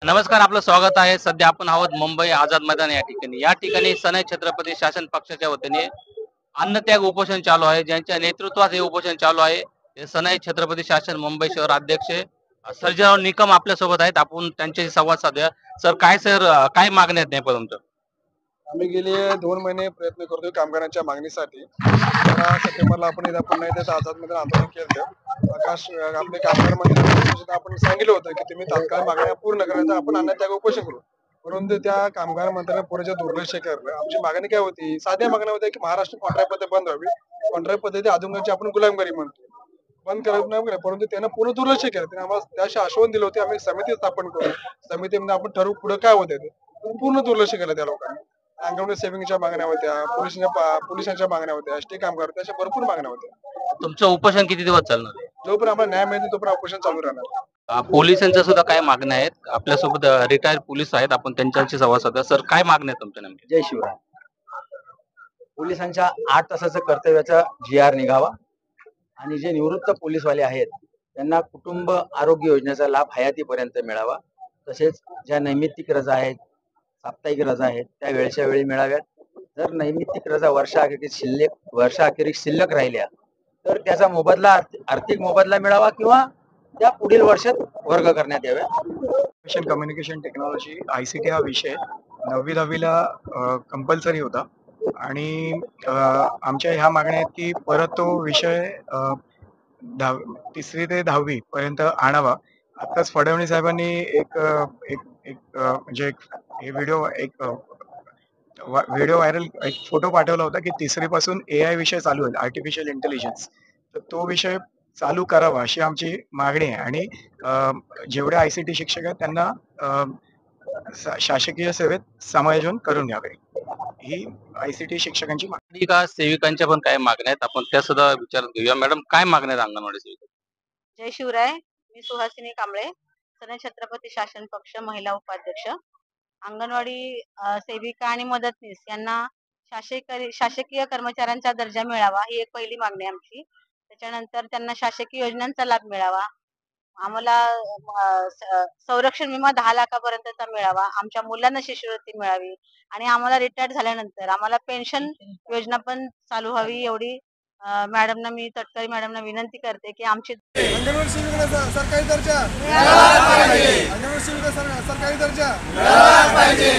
नमस्कार, आपलं स्वागत आहे. सध्या आपण आहोत मुंबई आझाद मैदान या ठिकाणी. या ठिकाणी सनई छत्रपती शासन पक्षाच्या वतीने अन्नत्याग उपोषण चालू आहे. ज्यांच्या नेतृत्वात हे उपोषण चालू आहे ते सनई छत्रपती शासन मुंबई शहर अध्यक्ष सर्जेराव निकम आपल्या सोबत आहेत. आपण त्यांच्याशी संवाद साधूया. सर, काय मागण्या आहेत नेमकं तुमचं? आम्ही गेले 2 महिने प्रयत्न करतोय कामगारांच्या मागणीसाठी. 15 सप्टेंबरला आपण इथं पुन्हा एकदा आझाद मैदान आंदोलन केलं. आपले कामगार मंत्री सुद्धा आपण सांगितलं होतं की तुम्ही तात्काळ मागण्या पूर्ण करायचा, आपण अन्नत्याग उपोषण करू. परंतु त्या कामगार मंत्र्यांनी पुरेसे दुर्लक्ष केलं. आमची मागणी काय होती? साध्या मागण्या होत्या की महाराष्ट्र कॉन्ट्रॅक्ट पद्धत बंद व्हावी. कॉन्ट्रॅक्ट पद्धती अधुनिकची आपण गुलामगिरी म्हणतो. बंद करत नाही, परंतु त्यानं पूर्ण दुर्लक्ष केलं. त्याने आम्हाला त्याशी आश्वासन दिलं होते, आम्ही समिती स्थापन करू. समितीमध्ये आपण ठरवू पुढे काय होते ते. पूर्ण दुर्लक्ष केलं त्या लोकांनी. अंगणवाडी सेविंगच्या मागण्या होत्या, पोलिसांच्या मागण्या होत्या, एसटी कामगार होते, अशा भरपूर मागण्या होत्या. तुमचं उपोषण किती दिवस चालणार आहे? जोपर्यंत आम्हाला न्याय मिळेल तोपर्यंत उपोषण चालू राहणार. पोलिसांच्या सुद्धा काय मागण्या आहेत? आपल्यासोबत रिटायर्ड पोलीस आहेत. आपण त्यांच्याशी संवाद साधूया. सर, काय मागण्या आहेत तुमच्या नेमक्या? जय शिवराय. पोलिसांच्या 8 तासाचं कर्तव्याचा GR निघावा आणि जे निवृत्त पोलीसवाले आहेत त्यांना कुटुंब आरोग्य योजनेचा लाभ हयातीपर्यंत मिळावा. तसेच ज्या नैमित्तिक रजा आहेत, साप्ताहिक रजा आहेत, त्या वेळच्या वेळी मिळाव्यात. जर नैमित्तिक रजा वर्षाअखेरीस शिल्लक राहिल्या तर त्याचा मोबदला आर्थिक मोबदला मिळावा किंवा त्या पुढील वर्षात वर्ग करण्यात याव्या. इन्फॉर्मेशन कम्युनिकेशन टेक्नॉलॉजी ICT हा विषय 9वी-10वीला कंपल्सरी होता आणि आमच्या ह्या मागण्या आहेत की परत तो विषय 3री ते 10वी पर्यंत आणावा. आताच फडणवीस साहेबांनी एक एक एक म्हणजे हे व्हिडिओ व्हायरल एक फोटो पाठवला होता की 3री पासून AI विषय चालू होईल, आर्टिफिशियल इंटेलिजन्स. तर तो विषय चालू करावा अशी आमची मागणी आहे आणि जेवढे ICT शिक्षक आहेत त्यांना शासकीय सेवेत समायोजन करून घ्यावे, ही ICT शिक्षकांची मागणी. अंगणवाडी सेविकांच्या पण काय मागण्या आहेत? आपण त्या सुद्धा विचारून घेऊया. मॅडम, काय मागण्या आहेत अंगणवाडी सेविका? जय शिवराय. मी सुहासिनी कांबळे, सनई छत्रपती शासन पक्ष महिला उपाध्यक्ष. अंगणवाडी सेविका आणि मदतनीस यांना शासकीय कर्मचाऱ्यांचा दर्जा मिळावा ही एक पहिली मागणी आहे आमची. त्याच्यानंतर त्यांना शासकीय योजनांचा लाभ मिळावा. आम्हाला संरक्षण विमा 10 लाखापर्यंतचा मिळावा. आमच्या मुलांना शिष्यवृत्ती मिळावी आणि आम्हाला रिटायर्ड झाल्यानंतर आम्हाला पेन्शन योजना पण चालू व्हावी एवढी मॅडमना मी तटकरी मॅडमना विनंती करते की आमची अंगणवाडी सेविकांना सरकारी दर्जा मिळाला पाहिजे. अंगणवाडी सेविका सरकारी दर्जा मिळाला पाहिजे.